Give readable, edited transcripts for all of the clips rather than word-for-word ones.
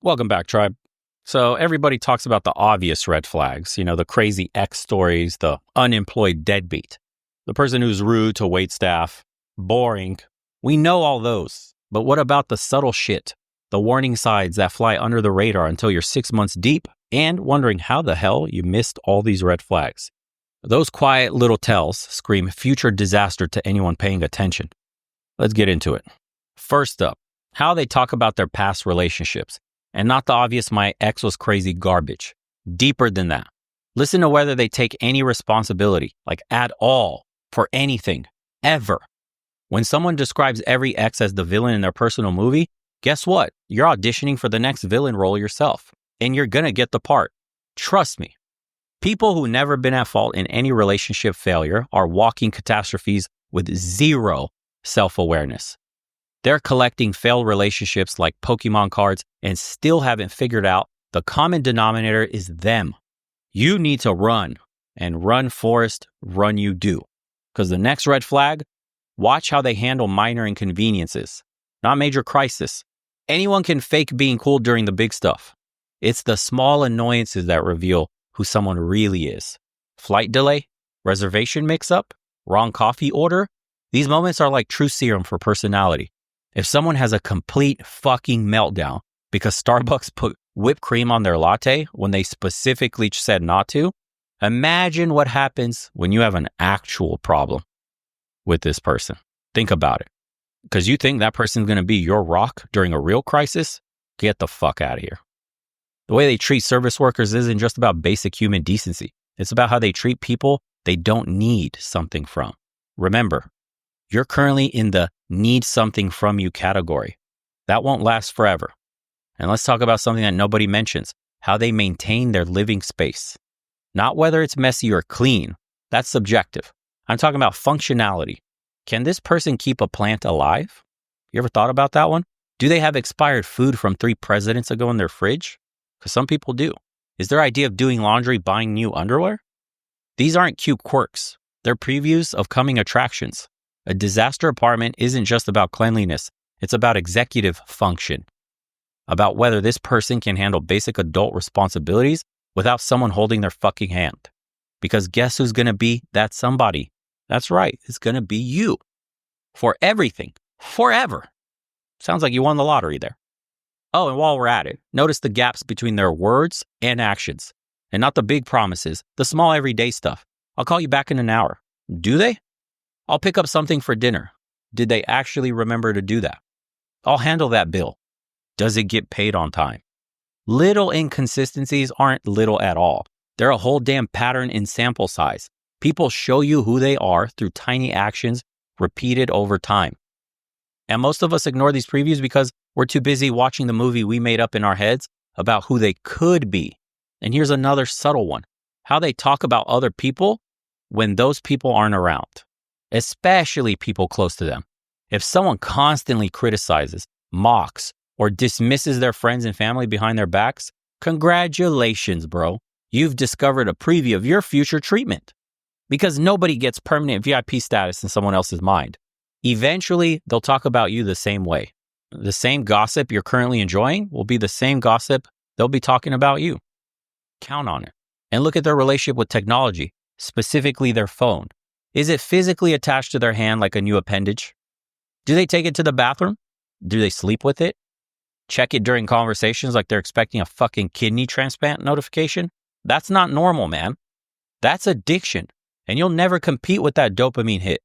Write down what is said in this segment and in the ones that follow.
Welcome back, tribe. So everybody talks about the obvious red flags, the crazy ex stories, the unemployed deadbeat, the person who's rude to waitstaff, boring. We know all those. But what about the subtle shit, the warning signs that fly under the radar until you're 6 months deep and wondering how the hell you missed all these red flags? Those quiet little tells scream future disaster to anyone paying attention. Let's get into it. First up, how they talk about their past relationships. And not the obvious my ex was crazy garbage. Deeper than that. Listen to whether they take any responsibility, like at all, for anything, ever. When someone describes every ex as the villain in their personal movie, guess what? You're auditioning for the next villain role yourself, and you're gonna get the part. Trust me. People who never been at fault in any relationship failure are walking catastrophes with zero self-awareness. They're collecting failed relationships like Pokemon cards and still haven't figured out the common denominator is them. You need to run, and run, Forrest, run you do. Because the next red flag, watch how they handle minor inconveniences, not major crisis. Anyone can fake being cool during the big stuff. It's the small annoyances that reveal who someone really is. Flight delay, reservation mix-up, wrong coffee order. These moments are like true serum for personality. If someone has a complete fucking meltdown because Starbucks put whipped cream on their latte when they specifically said not to, imagine what happens when you have an actual problem with this person. Think about it. Because you think that person's going to be your rock during a real crisis? Get the fuck out of here. The way they treat service workers isn't just about basic human decency. It's about how they treat people they don't need something from. Remember, you're currently in the need something from you category. That won't last forever. And let's talk about something that nobody mentions, how they maintain their living space. Not whether it's messy or clean. That's subjective. I'm talking about functionality. Can this person keep a plant alive? You ever thought about that one? Do they have expired food from 3 presidents ago in their fridge? Because some people do. Is their idea of doing laundry buying new underwear? These aren't cute quirks. They're previews of coming attractions. A disaster apartment isn't just about cleanliness. It's about executive function. About whether this person can handle basic adult responsibilities without someone holding their fucking hand. Because guess who's going to be that somebody? That's right. It's going to be you. For everything. Forever. Sounds like you won the lottery there. Oh, and while we're at it, notice the gaps between their words and actions. And not the big promises, the small everyday stuff. I'll call you back in an hour. Do they? I'll pick up something for dinner. Did they actually remember to do that? I'll handle that bill. Does it get paid on time? Little inconsistencies aren't little at all. They're a whole damn pattern in sample size. People show you who they are through tiny actions repeated over time. And most of us ignore these previews because we're too busy watching the movie we made up in our heads about who they could be. And here's another subtle one. How they talk about other people when those people aren't around. Especially people close to them. If someone constantly criticizes, mocks, or dismisses their friends and family behind their backs, congratulations, bro. You've discovered a preview of your future treatment. Because nobody gets permanent VIP status in someone else's mind. Eventually, they'll talk about you the same way. The same gossip you're currently enjoying will be the same gossip they'll be talking about you. Count on it. And look at their relationship with technology, specifically their phone. Is it physically attached to their hand like a new appendage? Do they take it to the bathroom? Do they sleep with it? Check it during conversations like they're expecting a fucking kidney transplant notification? That's not normal, man. That's addiction. And you'll never compete with that dopamine hit.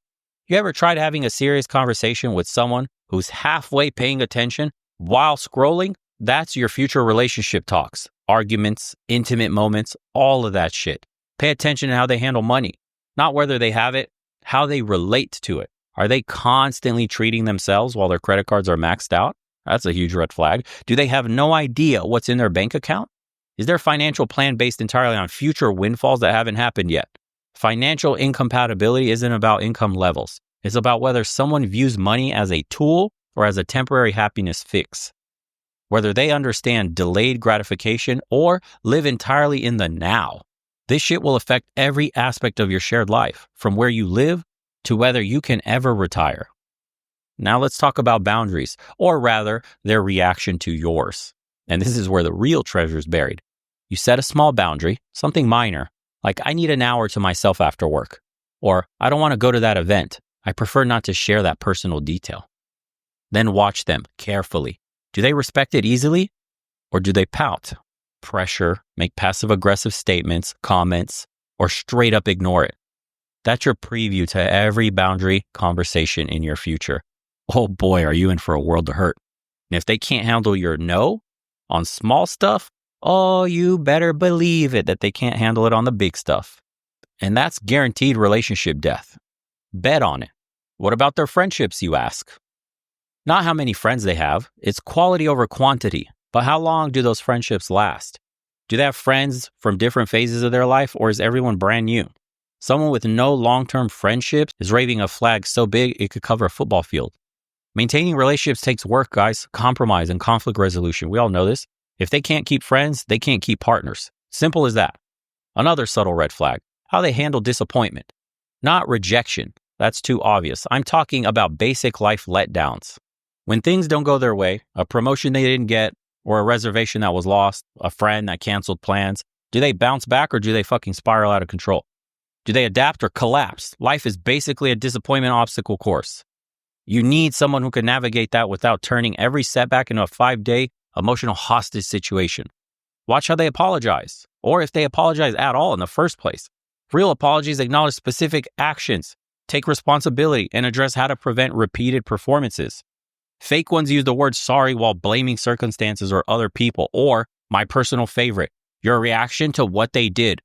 You ever tried having a serious conversation with someone who's halfway paying attention while scrolling? That's your future relationship talks, arguments, intimate moments, all of that shit. Pay attention to how they handle money. Not whether they have it, how they relate to it. Are they constantly treating themselves while their credit cards are maxed out? That's a huge red flag. Do they have no idea what's in their bank account? Is their financial plan based entirely on future windfalls that haven't happened yet? Financial incompatibility isn't about income levels. It's about whether someone views money as a tool or as a temporary happiness fix. Whether they understand delayed gratification or live entirely in the now. This shit will affect every aspect of your shared life, from where you live to whether you can ever retire. Now let's talk about boundaries, or rather, their reaction to yours. And this is where the real treasure is buried. You set a small boundary, something minor, like I need an hour to myself after work, or I don't want to go to that event. I prefer not to share that personal detail. Then watch them carefully. Do they respect it easily, or do they pout, pressure, make passive-aggressive statements, comments, or straight up ignore it? That's your preview to every boundary conversation in your future. Oh boy, are you in for a world of hurt. And if they can't handle your no on small stuff, oh, you better believe it that they can't handle it on the big stuff. And that's guaranteed relationship death. Bet on it. What about their friendships, you ask? Not how many friends they have. It's quality over quantity. But how long do those friendships last? Do they have friends from different phases of their life, or is everyone brand new? Someone with no long-term friendships is waving a flag so big it could cover a football field. Maintaining relationships takes work, guys. Compromise and conflict resolution. We all know this. If they can't keep friends, they can't keep partners. Simple as that. Another subtle red flag, how they handle disappointment. Not rejection. That's too obvious. I'm talking about basic life letdowns. When things don't go their way, a promotion they didn't get, or a reservation that was lost, a friend that canceled plans, do they bounce back or do they fucking spiral out of control? Do they adapt or collapse? Life is basically a disappointment obstacle course. You need someone who can navigate that without turning every setback into a 5-day emotional hostage situation. Watch how they apologize, or if they apologize at all in the first place. Real apologies acknowledge specific actions, take responsibility, and address how to prevent repeated performances. Fake ones use the word sorry while blaming circumstances or other people, or, my personal favorite, your reaction to what they did.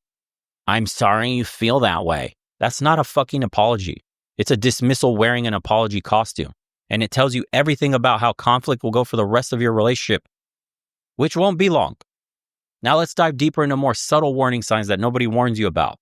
I'm sorry you feel that way. That's not a fucking apology. It's a dismissal wearing an apology costume, and it tells you everything about how conflict will go for the rest of your relationship, which won't be long. Now let's dive deeper into more subtle warning signs that nobody warns you about.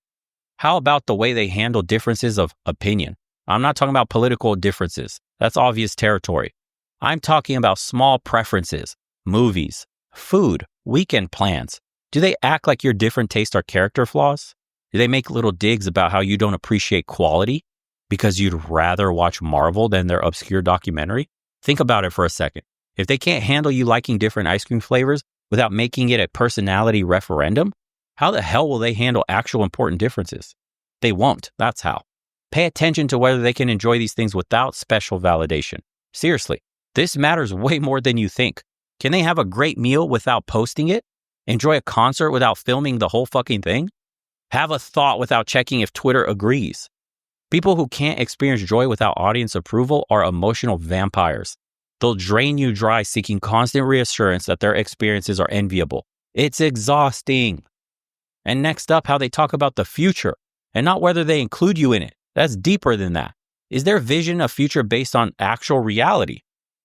How about the way they handle differences of opinion? I'm not talking about political differences. That's obvious territory. I'm talking about small preferences, movies, food, weekend plans. Do they act like your different tastes are character flaws? Do they make little digs about how you don't appreciate quality because you'd rather watch Marvel than their obscure documentary? Think about it for a second. If they can't handle you liking different ice cream flavors without making it a personality referendum, how the hell will they handle actual important differences? They won't. That's how. Pay attention to whether they can enjoy these things without special validation. Seriously, this matters way more than you think. Can they have a great meal without posting it? Enjoy a concert without filming the whole fucking thing? Have a thought without checking if Twitter agrees? People who can't experience joy without audience approval are emotional vampires. They'll drain you dry seeking constant reassurance that their experiences are enviable. It's exhausting. And next up, how they talk about the future and not whether they include you in it. That's deeper than that. Is their vision a future based on actual reality?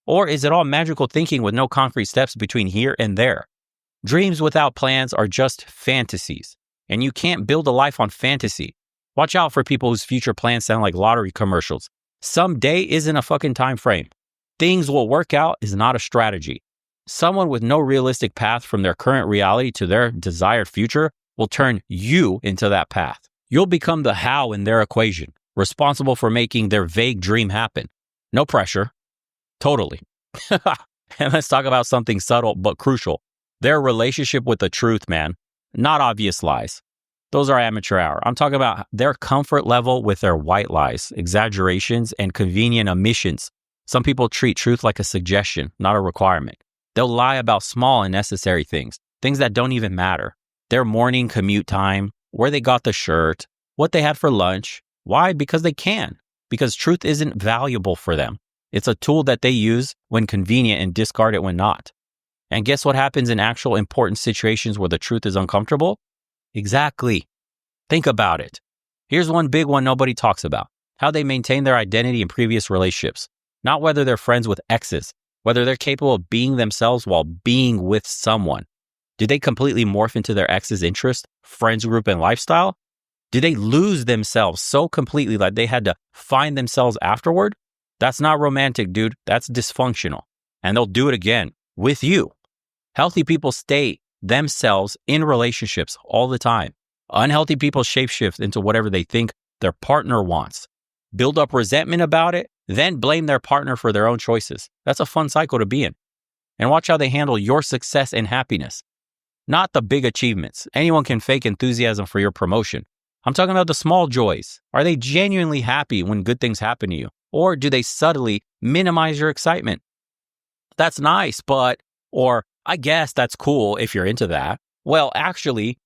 Or is it all magical thinking with no concrete steps between here and there? Dreams without plans are just fantasies, and you can't build a life on fantasy. Watch out for people whose future plans sound like lottery commercials. Someday isn't a fucking time frame. Things will work out is not a strategy. Someone with no realistic path from their current reality to their desired future will turn you into that path. You'll become the how in their equation, responsible for making their vague dream happen. No pressure. Totally. And let's talk about something subtle but crucial. Their relationship with the truth, man. Not obvious lies. Those are amateur hour. I'm talking about their comfort level with their white lies, exaggerations, and convenient omissions. Some people treat truth like a suggestion, not a requirement. They'll lie about small and necessary things that don't even matter. Their morning commute time, where they got the shirt, what they had for lunch. Why? Because they can. Because truth isn't valuable for them. It's a tool that they use when convenient and discard it when not. And guess what happens in actual important situations where the truth is uncomfortable? Exactly. Think about it. Here's one big one nobody talks about. How they maintain their identity in previous relationships. Not whether they're friends with exes, whether they're capable of being themselves while being with someone. Did they completely morph into their ex's interest, friends group, and lifestyle? Did they lose themselves so completely that they had to find themselves afterward? That's not romantic, dude. That's dysfunctional. And they'll do it again with you. Healthy people stay themselves in relationships all the time. Unhealthy people shapeshift into whatever they think their partner wants. Build up resentment about it, then blame their partner for their own choices. That's a fun cycle to be in. and watch how they handle your success and happiness. Not the big achievements. Anyone can fake enthusiasm for your promotion. I'm talking about the small joys. Are they genuinely happy when good things happen to you? Or do they subtly minimize your excitement? That's nice, or I guess that's cool if you're into that. Well, actually,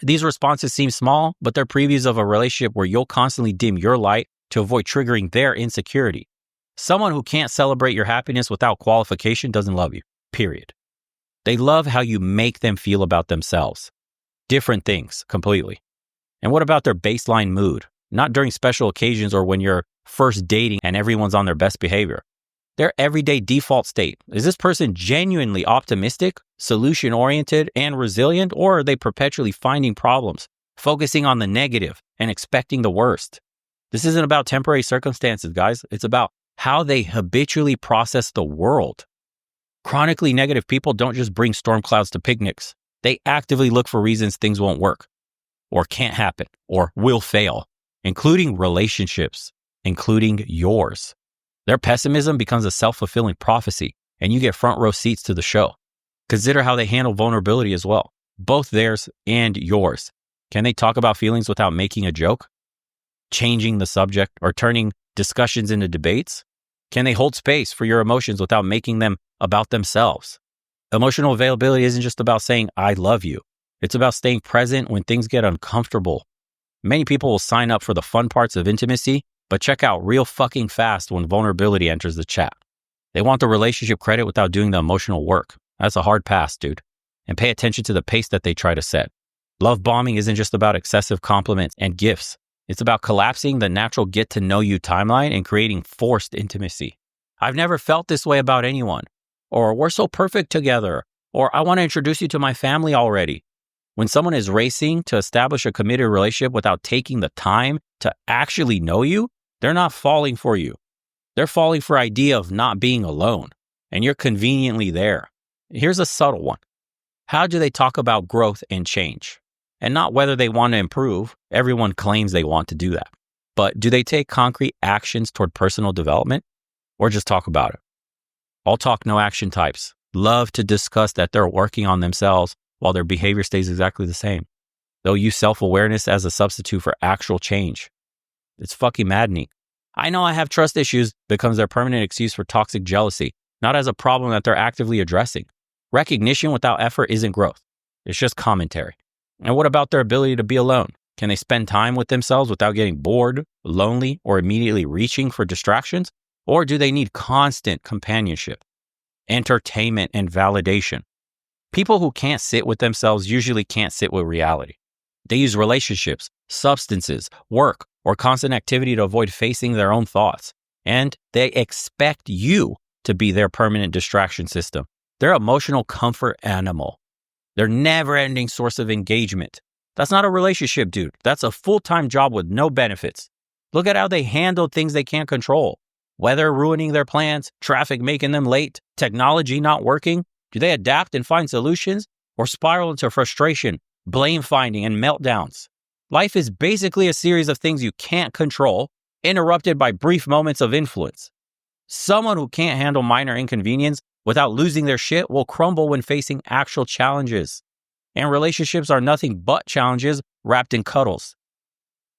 these responses seem small, but they're previews of a relationship where you'll constantly dim your light to avoid triggering their insecurity. Someone who can't celebrate your happiness without qualification doesn't love you, period. They love how you make them feel about themselves. Different things, completely. And what about their baseline mood? Not during special occasions or when you're first dating and everyone's on their best behavior. Their everyday default state. Is this person genuinely optimistic, solution-oriented, and resilient, or are they perpetually finding problems, focusing on the negative, and expecting the worst? This isn't about temporary circumstances, guys. It's about how they habitually process the world. Chronically negative people don't just bring storm clouds to picnics. They actively look for reasons things won't work, or can't happen, or will fail, including relationships, including yours. Their pessimism becomes a self-fulfilling prophecy, and you get front row seats to the show. Consider how they handle vulnerability as well, both theirs and yours. Can they talk about feelings without making a joke, changing the subject, or turning discussions into debates? Can they hold space for your emotions without making them about themselves? Emotional availability isn't just about saying, I love you. It's about staying present when things get uncomfortable. Many people will sign up for the fun parts of intimacy, but check out real fucking fast when vulnerability enters the chat. They want the relationship credit without doing the emotional work. That's a hard pass, dude. And pay attention to the pace that they try to set. Love bombing isn't just about excessive compliments and gifts. It's about collapsing the natural get-to-know-you timeline and creating forced intimacy. I've never felt this way about anyone. Or we're so perfect together. Or I want to introduce you to my family already. When someone is racing to establish a committed relationship without taking the time to actually know you, they're not falling for you. They're falling for idea of not being alone. And you're conveniently there. Here's a subtle one. How do they talk about growth and change? And not whether they want to improve. Everyone claims they want to do that. But do they take concrete actions toward personal development? Or just talk about it? All talk, no action types love to discuss that they're working on themselves while their behavior stays exactly the same. They'll use self-awareness as a substitute for actual change. It's fucking maddening. I know I have trust issues becomes their permanent excuse for toxic jealousy, not as a problem that they're actively addressing. Recognition without effort isn't growth. It's just commentary. And what about their ability to be alone? Can they spend time with themselves without getting bored, lonely, or immediately reaching for distractions? Or do they need constant companionship, entertainment, and validation? People who can't sit with themselves usually can't sit with reality. They use relationships, substances, work, or constant activity to avoid facing their own thoughts. And they expect you to be their permanent distraction system, their emotional comfort animal, their never-ending source of engagement. That's not a relationship, dude. That's a full-time job with no benefits. Look at how they handle things they can't control. Weather ruining their plans, traffic making them late, technology not working. Do they adapt and find solutions or spiral into frustration, blame finding, and meltdowns? Life is basically a series of things you can't control, interrupted by brief moments of influence. Someone who can't handle minor inconvenience without losing their shit will crumble when facing actual challenges. And relationships are nothing but challenges wrapped in cuddles.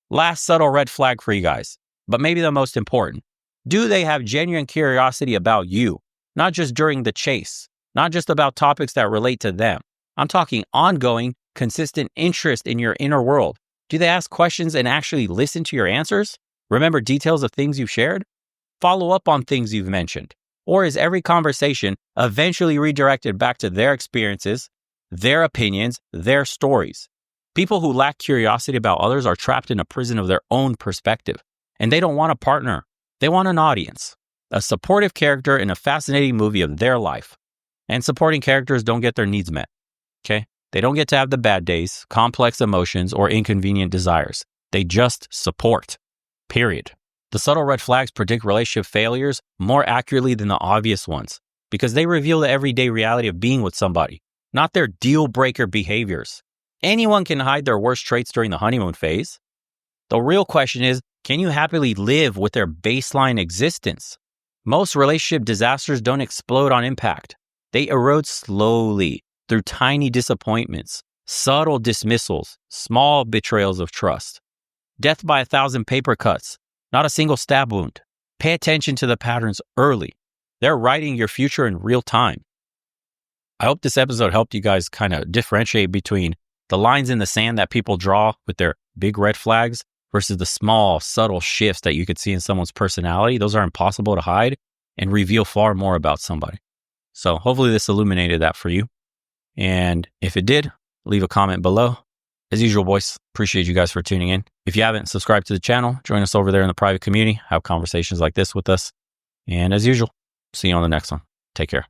Last subtle red flag for you guys, but maybe the most important. Do they have genuine curiosity about you? Not just during the chase, not just about topics that relate to them. I'm talking ongoing, consistent interest in your inner world. Do they ask questions and actually listen to your answers? Remember details of things you've shared? Follow up on things you've mentioned? Or is every conversation eventually redirected back to their experiences, their opinions, their stories? People who lack curiosity about others are trapped in a prison of their own perspective, and they don't want a partner. They want an audience, a supportive character in a fascinating movie of their life. And supporting characters don't get their needs met, okay? They don't get to have the bad days, complex emotions, or inconvenient desires. They just support, period. The subtle red flags predict relationship failures more accurately than the obvious ones because they reveal the everyday reality of being with somebody, not their deal-breaker behaviors. Anyone can hide their worst traits during the honeymoon phase. The real question is, can you happily live with their baseline existence? Most relationship disasters don't explode on impact. They erode slowly through tiny disappointments, subtle dismissals, small betrayals of trust. Death by 1,000 paper cuts, not a single stab wound. Pay attention to the patterns early. They're writing your future in real time. I hope this episode helped you guys kind of differentiate between the lines in the sand that people draw with their big red flags versus the small, subtle shifts that you could see in someone's personality. Those are impossible to hide and reveal far more about somebody. So hopefully this illuminated that for you. And if it did, leave a comment below. As usual, boys, appreciate you guys for tuning in. If you haven't subscribed to the channel, join us over there in the private community, have conversations like this with us. And as usual, see you on the next one. Take care.